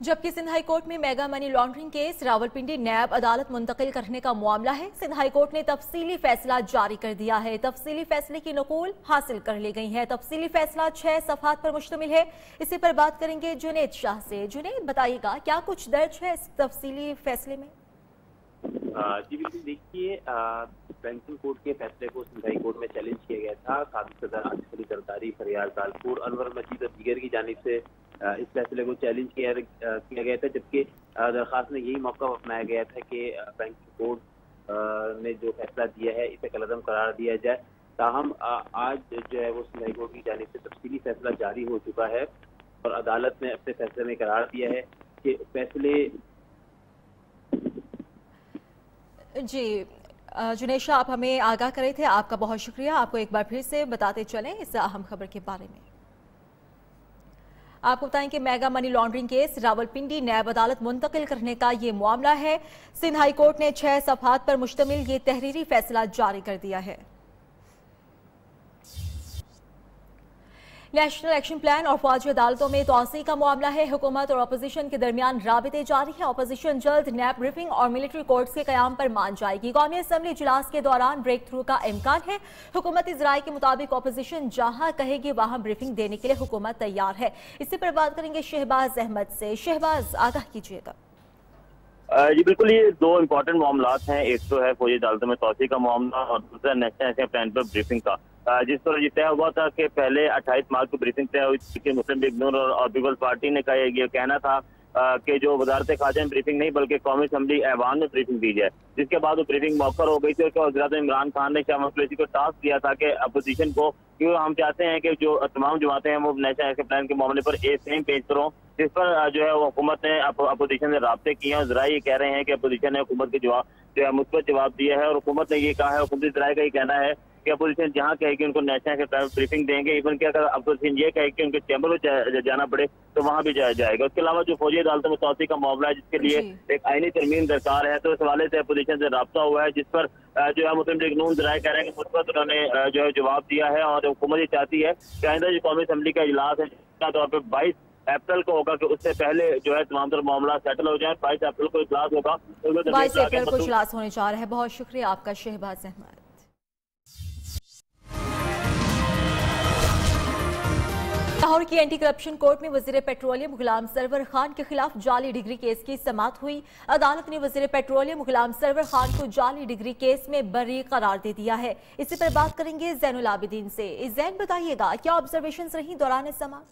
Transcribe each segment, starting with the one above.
जबकि Sindh high court में mega money laundering case Rawalpindi NAB अदालत मुंतकिल करने का मामला है। सिंध हाई कोर्ट ने तफसीली फैसला जारी कर दिया है। तफसीली फैसले की नकूल हासिल कर ली गई है। तफसीली फैसला 6 सफ़हात पर मुश्तमिल है। इसी पर बात करेंगे जुनैद शाह से। जुनैद, बताइएगा क्या कुछ दर्ज है इस तफसीली फैसले में? जी बिल्कुल, देखिए पेंशन कोर्ट के फैसले को सिंध हाई कोर्ट में चैलेंज किया गया था। साबिक सदर आसिफ अली जरदारी, फरियाद तालपुर, अनवर मजीद और दीगर की जानिब से इस फैसले को चैलेंज किया गया था, जबकि दरख्वास्त में यही मौका अपनाया गया था कि पेंशन कोर्ट ने जो फैसला दिया है इसे कलअदम करार दिया जाए। ताहम आज जो है वो सिंध हाई कोर्ट की जानिब से तफसीली फैसला जारी हो चुका है और अदालत ने अपने फैसले में करार दिया है कि फैसले जी जुनैद शाह, आप हमें आगाह करे थे, आपका बहुत शुक्रिया। आपको एक बार फिर से बताते चलें इस अहम खबर के बारे में। आपको बताएं कि mega money laundering case Rawalpindi NAB अदालत मुंतकिल करने का ये मामला है। सिंध हाई कोर्ट ने 6 सफ़हात पर मुश्तमिल ये तहरीरी फैसला जारी कर दिया है। नेशनल एक्शन प्लान और फौजी अदालतों में तोसी का मामला है। हुकूमत और अपोजिशन के दरमियान राबिते जारी है। अपोजिशन जल्द नैब ब्रीफिंग और मिलिट्री कोर्ट्स के कयाम पर मान जाएगी। कौमी असम्बली इजलास के दौरान ब्रेक थ्रू का इम्कान है। हुकूमती ज़राए के मुताबिक अपोजिशन जहां कहेगी वहां ब्रीफिंग देने के लिए हुकूमत तैयार है। इसी पर बात करेंगे शहबाज अहमद से। शहबाज, आगाह कीजिएगा। जी बिल्कुल, ये दो इम्पोर्टेंट मामला हैं। एक तो है फौजी अदालतों में तोसी का मामला और दूसरा नेशनल एक्शन प्लान पर ब्रीफिंग का। जिस तरह ये तय हुआ था कि पहले 28 मार्च को ब्रीफिंग तय हुई थी कि मुस्लिम लीग नून और पीपल्स पार्टी ने का ये कहना था कि जो वजारत खाजा में ब्रीफिंग नहीं बल्कि कौमी असम्बली ऐवान में ब्रीफिंग दी जाए, जिसके बाद वो ब्रीफिंग मौखर हो गई थी और वज़ीर इमरान खान ने शाह महमूद कुरैशी को टास्क दिया था कि अपोजिशन को, क्योंकि हम चाहते हैं कि जो तमाम जमातें हैं वो नेशनल एक्शन प्लान के मामले पर एक सेम पेज पर हों, जिस पर जो है वो हुकूमत ने अपोजिशन से राब्ते किए हैं। ज़राए ये कह रहे हैं कि अपोजिशन ने हुकूमत के जवाब जो है मुस्बत जवाब दिया है और हुकूमत ने ये कहा है, हुकूमती ज़राए का ये कहना है कि अपोजिशन जहां कहेगी उनको नेशनल एक्शन प्लान ब्रीफिंग देंगे। इवन कि अगर अपोजिशन ये कहे कि उनके चैम्बर में जाना पड़े तो वहां भी जाएगा। उसके अलावा जो फौजी अदालतों में तोसी का मामला है जिसके लिए एक आईनी तरमीम दरकार है, तो इस हवाले से अपोजिशन से राब्ता हुआ है, जिस पर जो है मुस्लिम लीग नून ज़राए कह रहे हैं कि मुस्बत उन्होंने जो है जवाब दिया है और हुकूमत ये चाहती है कि आइंदा जो कौमी असम्बली का इजलास है तौर पर 22 अप्रैल को होगा कि उससे पहले जो है तमाम तरह मामला सेटल हो जाए। 22 अप्रैल को इजलास होगा, 22 अप्रैल को इजलास होने जा रहा है। बहुत शुक्रिया आपका शहबाज अहमद। लाहौर की एंटी करप्शन कोर्ट में वजीर पेट्रोलियम गुलाम सरवर खान के खिलाफ जाली डिग्री केस की समाअत हुई। अदालत ने वजीर पेट्रोलियम गुलाम सरवर खान को जाली डिग्री केस में बरी करार दे दिया है। इसी पर बात करेंगे ज़ैनुल आबिदीन से। जैन, बताइएगा क्या ऑब्जर्वेशन रही दौरान समाअत?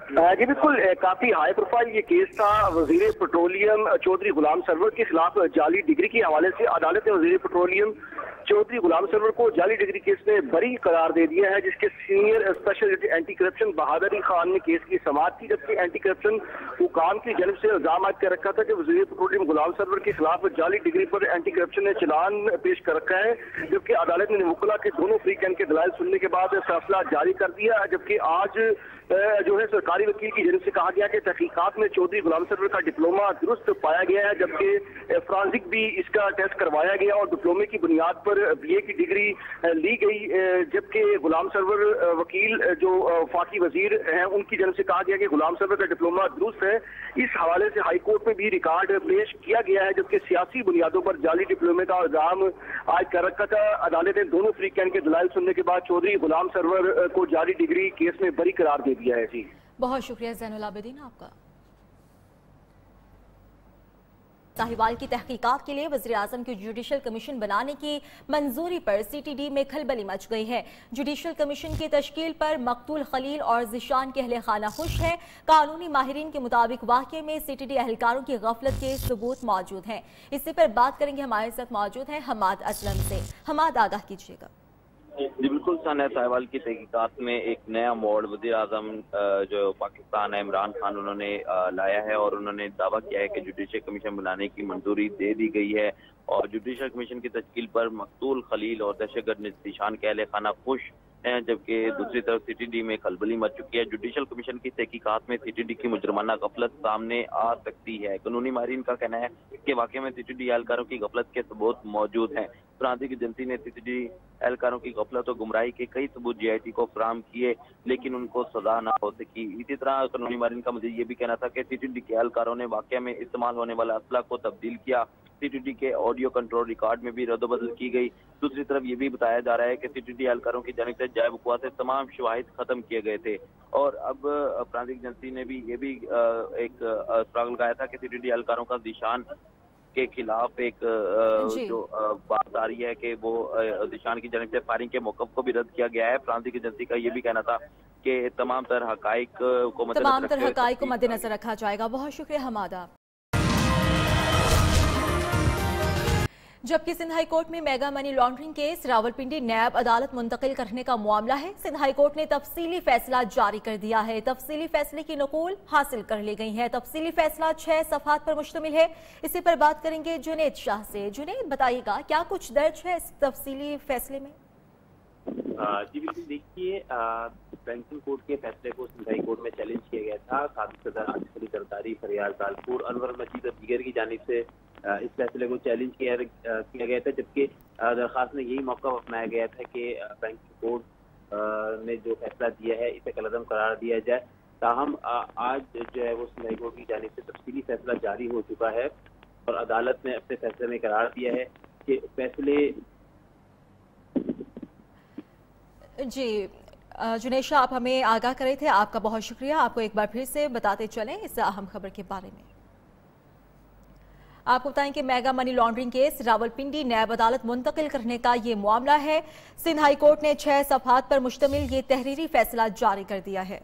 जी बिल्कुल, काफी हाई प्रोफाइल ये केस था। वजीर पेट्रोलियम चौधरी गुलाम सरवर के खिलाफ जाली डिग्री के हवाले से अदालत ने वजीर पेट्रोलियम चौधरी गुलाम सरवर को जाली डिग्री केस में बरी करार दे दिया है, जिसके सीनियर स्पेशल जज एंटी करप्शन बहादुर खान ने केस की समाअत की। जबकि एंटी करप्शन हुकाम की जानब से इल्जाम आयद कर रखा था कि वजीर पेट्रोलियम गुलाम सरवर के खिलाफ जाली डिग्री पर एंटी करप्शन ने चलान पेश कर रखा है। जबकि अदालत ने मुवक्किला के दोनों फ्री कैन के दलाइल सुनने के बाद फैसला जारी कर दिया। जबकि आज जो है सरकारी वकील की जानब से कहा गया कि तहकीकात में चौधरी गुलाम सरवर का डिप्लोमा दुरुस्त पाया गया है, जबकि फ्रांसिक भी इसका टेस्ट करवाया गया और डिप्लोमे की बुनियाद पर BA की डिग्री ली गई। जबकि गुलाम सरवर वकील जो फाकी वजीर हैं उनकी जानब से कहा गया कि गुलाम सरवर का डिप्लोमा दुरुस्त है। इस हवाले से हाई कोर्ट में भी रिकॉर्ड पेश किया गया है, जबकि सियासी बुनियादों पर जाली डिप्लोमे का इल्जाम आज कर रखा था। अदालत ने दोनों फ्री कैन के दलाइल सुनने के बाद चौधरी गुलाम सरवर को जाली डिग्री केस में बरी करार दे दिया है। जी बहुत शुक्रिया ज़ैनुल आबिदीन आपका। साहिवाल की तहकीकात के लिए वज़ीर आज़म की जुडिशल कमीशन बनाने की मंजूरी पर CTD में खलबली मच गई है। जुडिशल कमीशन की तश्कील पर मकतूल खलील और ज़िशान के अहले खाना खुश है। कानूनी माहिरीन के मुताबिक वाक़े में CTD अहलकारों की गफलत के सबूत मौजूद हैं। इसी पर बात करेंगे, हमारे साथ मौजूद हैं हमाद असलम से। हमाद, आगाह कीजिएगा। जी बिल्कुल, सानिया साहिवाल की तहकीकात में एक नया मोड़ वज़ीर आज़म जो पाकिस्तान है इमरान खान उन्होंने लाया है और उन्होंने दावा किया है कि जुडिशल कमीशन बनाने की मंजूरी दे दी गई है और जुडिशल कमीशन की तश्कील पर मकतूल खलील और दहशतगर्द निशान के अहले खाना खुश हैं। जबकि दूसरी तरफ CTD में खलबली मच चुकी है। जुडिशल कमीशन की तहकीकात में CTD की मुजरमाना गफलत सामने आ सकती है। कानूनी माहिरीन का कहना है कि वाकई में CTD एहलकारों की गफलत के सबूत मौजूद हैं। प्रांतिक एजेंसी ने सीसीडी एहलकारों की गफलत और गुमराही के कई सबूत जीआईटी को फराहम किए, लेकिन उनको सजा न हो सकी। इसी तरह कानूनी माहिरीन का मुझे ये भी कहना था कि सीसीडी के एहलकारों ने वाकया में इस्तेमाल होने वाला असला को तब्दील किया। सीसीडी के ऑडियो कंट्रोल रिकॉर्ड में भी रद्दबदल की गई। दूसरी तरफ ये भी बताया जा रहा है कि सीसीडी एहलकारों की जानिब से जायब वक़्वा से तमाम शवाहिद खत्म किए गए थे। और अब प्रांतिक एजेंसी ने भी ये भी एक सुराग लगाया था कि सीसीडी एहलकारों का दिशान के खिलाफ एक जो बात आ रही है कि वो दिशान की जानिब से फायरिंग के मौक़िफ़ को भी रद्द किया गया है। प्रांतिक एजेंसी का ये भी कहना था कि तमाम तरह हक़ाइक़ को मद्देनजर रखा जाएगा। बहुत शुक्रिया हमादा। जबकि सिंध हाई कोर्ट में mega money laundering case Rawalpindi NAB अदालत मुंतकिल करने का मामला है। सिंध हाई कोर्ट ने तफसीली फैसला जारी कर दिया है। तफसीली फैसले की नकूल हासिल कर ली गई है। तफसीली फैसला 6 सफ़हात पर मुश्तमिल है। इसी पर बात करेंगे जुनैद शाह से। जुनैद, बताइएगा क्या कुछ दर्ज है इस तफसीली फैसले में? जी बिल्कुल, देखिए पेंशन कोर्ट के फैसले को सिंध हाई कोर्ट में चैलेंज किया गया था। साबिक़ सदर आसिफ अली जरदारी, फरियाद तालपुर, अनवर मजीद और दीगर की जानिब से इस फैसले को चैलेंज किया गया था, जबकि दरख्वास्त में यही मौका अपनाया गया था कि पेंशन कोर्ट ने जो फैसला दिया है इसे कलअदम करार दिया जाए। ताहम आज जो है वो सिंध हाई कोर्ट की जानिब से तफसीली फैसला जारी हो चुका है और अदालत ने अपने फैसले में करार दिया है कि फैसले जी जुनैद शाह, आप हमें आगाह करे थे, आपका बहुत शुक्रिया। आपको एक बार फिर से बताते चलें इस अहम खबर के बारे में। आपको बताएं कि mega money laundering case Rawalpindi NAB अदालत मुंतकिल करने का ये मामला है। सिंध हाई कोर्ट ने 6 सफ़हात पर मुश्तमिल ये तहरीरी फैसला जारी कर दिया है।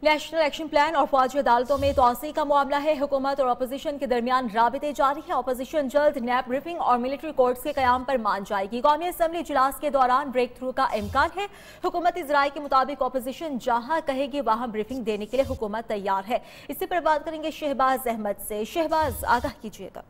नेशनल एक्शन प्लान और फौजी अदालतों में तोसी का मामला है। हुकूमत और अपोजिशन के दरमियान राबिते जारी है। अपोजिशन जल्द नैब ब्रीफिंग और मिलिट्री कोर्ट्स के कयाम पर मान जाएगी। कौमी असम्बली इजलास के दौरान ब्रेक थ्रू का इम्कान है। हुकूमती ज़राए के मुताबिक अपोजिशन जहां कहेगी वहां ब्रीफिंग देने के लिए हुकूमत तैयार है। इसी पर बात करेंगे शहबाज अहमद से। शहबाज, आगाह कीजिएगा।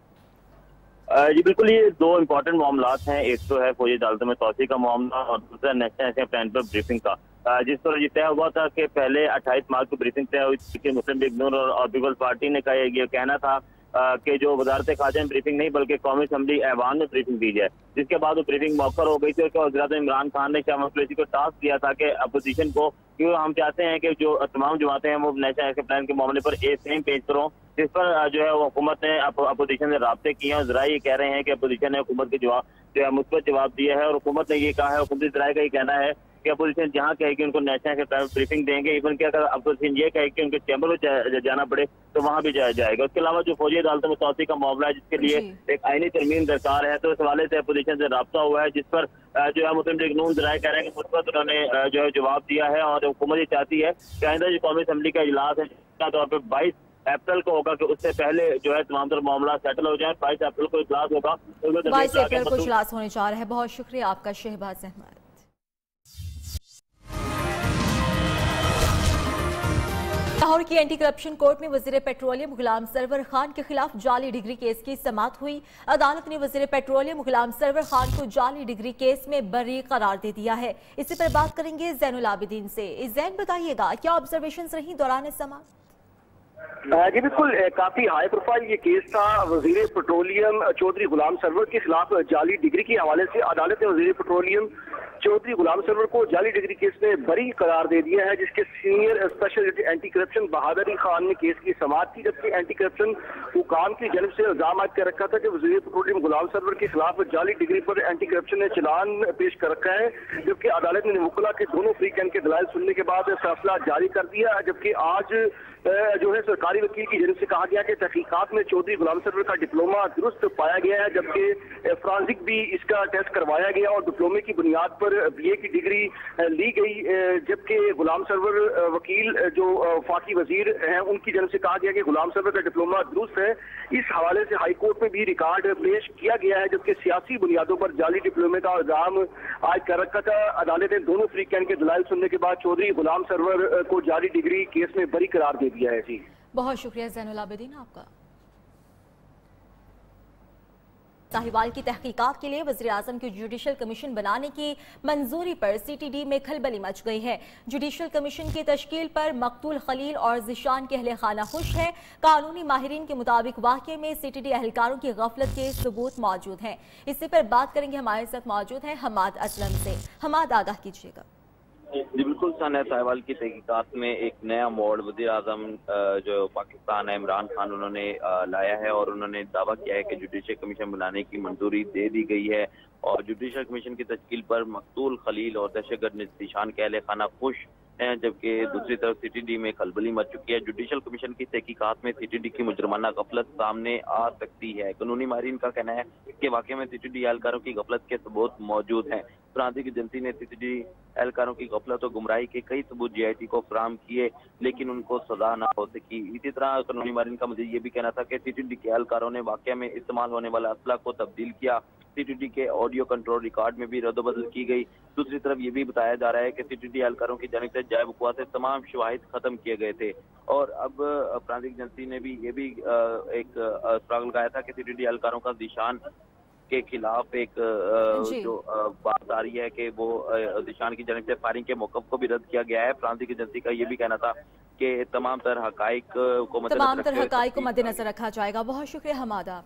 जी बिल्कुल, ये 2 इम्पोर्टेंट मामला हैं। एक तो है फौजी अदालतों में तोसी का मामला और दूसरा नेशनल एक्शन प्लान पर ब्रीफिंग का। जिस तरह ये तय हुआ था कि पहले 28 मार्च को ब्रीफिंग तय हुई थी। मुस्लिम लीग नून और पीपल्स पार्टी ने का ये कहना था कि जो वजारत खाजा में ब्रीफिंग नहीं बल्कि कौमी असम्बली ऐवान में ब्रीफिंग दी जाए, जिसके बाद वो ब्रीफिंग मौखर हो गई थी। और वज़ीर आज़म इमरान खान ने शाह महमूद कुरैशी को टास्क दिया था कि अपोजिशन को, क्योंकि हम चाहते हैं कि जो तमाम जमातें हैं वो नेशनल एक्शन प्लान के मामले पर सेम पेज पर हों, जिस पर जो है वो हुकूमत ने अपोजिशन से राब्ते किए हैं। ज़राए ये कह रहे हैं कि अपोजिशन ने हुकूमत के जवाब जो है मुस्बत जवाब दिया है और हुकूमत ने ये कहा है, हुकूमती ज़राए का ये कहना है कि अपोजिशन जहां कहेगी उनको नेशनल एक्शन प्लान ब्रीफिंग देंगे। इवन कि अगर अपोजिशन ये कहे कि उनके चैम्बर में जाना पड़े तो वहां भी जाएगा। उसके अलावा जो फौजी अदालतों में तोसी का मामला है जिसके लिए एक आईनी तरमीम दरकार है, तो इस हवाले से अपोजिशन से राब्ता हुआ है, जिस पर जो है मुस्लिम लीग नून ज़राए कह रहे हैं कि मुस्बत उन्होंने जो है जवाब दिया है। और हुकूमत ये चाहती है कि आइंदा जो कौमी असम्बली का इजलास है तौर पर 22 अप्रैल को होगा कि उससे पहले जो है तमाम तरह मामला सेटल हो जाए। 22 अप्रैल को इजलास होगा, 22 अप्रैल को इजलास होने जा रहा है। बहुत शुक्रिया आपका शहबाज अहमद। लाहौर की एंटी करप्शन कोर्ट में वजीर पेट्रोलियम गुलाम सरवर खान के खिलाफ जाली डिग्री केस की समाअत हुई। अदालत ने वजीर पेट्रोलियम गुलाम सरवर खान को जाली डिग्री केस में बरी करार दे दिया है। इसी पर बात करेंगे ज़ैनुल आबिदीन से। ज़ैन, बताइएगा क्या ऑब्जर्वेशन रही दौरान समाअत? जी बिल्कुल, काफी हाई प्रोफाइल ये केस था। वजीर पेट्रोलियम चौधरी गुलाम सरवर के खिलाफ जाली डिग्री के हवाले से अदालत ने वजीर पेट्रोलियम चौधरी गुलाम सरवर को जाली डिग्री केस में बरी करार दे दिया है, जिसके सीनियर स्पेशल जज एंटी करप्शन बहादुर खान ने केस की समाअत की। जबकि एंटी करप्शन हुकाम की जानब से इल्जाम आयद कर रखा था कि वजीर पेट्रोलियम गुलाम सरवर के खिलाफ जाली डिग्री पर एंटी करप्शन ने चलान पेश कर रखा है। जबकि अदालत ने मुवक्किला के दोनों फ्री कैन के दलाइल सुनने के बाद फैसला जारी कर दिया। जबकि आज जो है सरकारी वकील की जानब से कहा गया कि तहकीकात में चौधरी गुलाम सरवर का डिप्लोमा दुरुस्त पाया गया है, जबकि फ्रांसिक भी इसका टेस्ट करवाया गया और डिप्लोमे की बुनियाद पर BA की डिग्री ली गई। जबकि गुलाम सरवर वकील जो फाकी वजीर हैं उनकी जानब से कहा गया कि गुलाम सरवर का डिप्लोमा दुरुस्त है। इस हवाले से हाई कोर्ट में भी रिकॉर्ड पेश किया गया है, जबकि सियासी बुनियादों पर जाली डिप्लोमे का इल्जाम आयद कर रखा था। अदालत ने दोनों फ्री कैन के दलाइल सुनने के बाद चौधरी गुलाम सरवर को जाली डिग्री केस में बरी करार दे दिया है। जी बहुत शुक्रिया ज़ैनुल आबिदीन आपका। साहिवाल की तहकीकात के लिए वज़ीर आज़म की जुडिशल कमीशन बनाने की मंजूरी पर CTD में खलबली मच गई है। जुडिशल कमीशन की तश्कील पर मकतूल खलील और ज़िशान के अहले खाना खुश है। कानूनी माहिरीन के मुताबिक वाक़े में CTD एहलकारों की गफलत के सबूत मौजूद हैं। इसी पर बात करेंगे, हमारे साथ मौजूद हैं हमाद असलम से। हमाद, आगाह कीजिएगा। जी बिल्कुल, सानिया साहिवाल की तहकीकात में एक नया मोड़ वज़ीर आज़म जो पाकिस्तान है इमरान खान उन्होंने लाया है और उन्होंने दावा किया है कि जुडिशल कमीशन बनाने की मंजूरी दे दी गई है और जुडिशल कमीशन की तश्कील पर मकतूल खलील और दहशतगर्द निशान के अहले खाना खुश हैं, जबकि दूसरी तरफ CTD में खलबली मच चुकी है। जुडिशल कमीशन की तहकीकात में CTD की मुजरमाना गफलत सामने आ सकती है। कानूनी माहिरीन का कहना है कि वाकई में CTD एहलकारों की गफलत के सबूत मौजूद हैं। प्रांतीय एजेंसी ने CTD एहलकारों की गफलत और गुमराही के कई सबूत GIT को फराहम किए, लेकिन उनको सजा न हो सकी। इसी तरह कानूनी माहिरीन का मजीद ये भी कहना था कि CTD के एहलकारों ने वाकई में इस्तेमाल होने वाला असला को तब्दील किया। CTD के ऑडियो कंट्रोल रिकॉर्ड में भी रद्द-बदल की गई। दूसरी तरफ ये भी बताया जा रहा है कि CTD एहलकारों की जानिब से जायब वक़्वा से तमाम शवाहिद खत्म किए गए थे और अब प्रांतीय एजेंसी ने भी ये भी एक सुराग लगाया था कि CTD एहलकारों का ज़िशान के खिलाफ एक जो बात आ रही है कि वो ज़िशान की जानिब से फायरिंग के मौक़िफ़ को भी रद्द किया गया है। प्रांतीय एजेंसी का ये भी कहना था कि तमाम तरह हक़ाइक़ को मद्देनज़र मद्देनजर रखा जाएगा। बहुत शुक्रिया हमादा।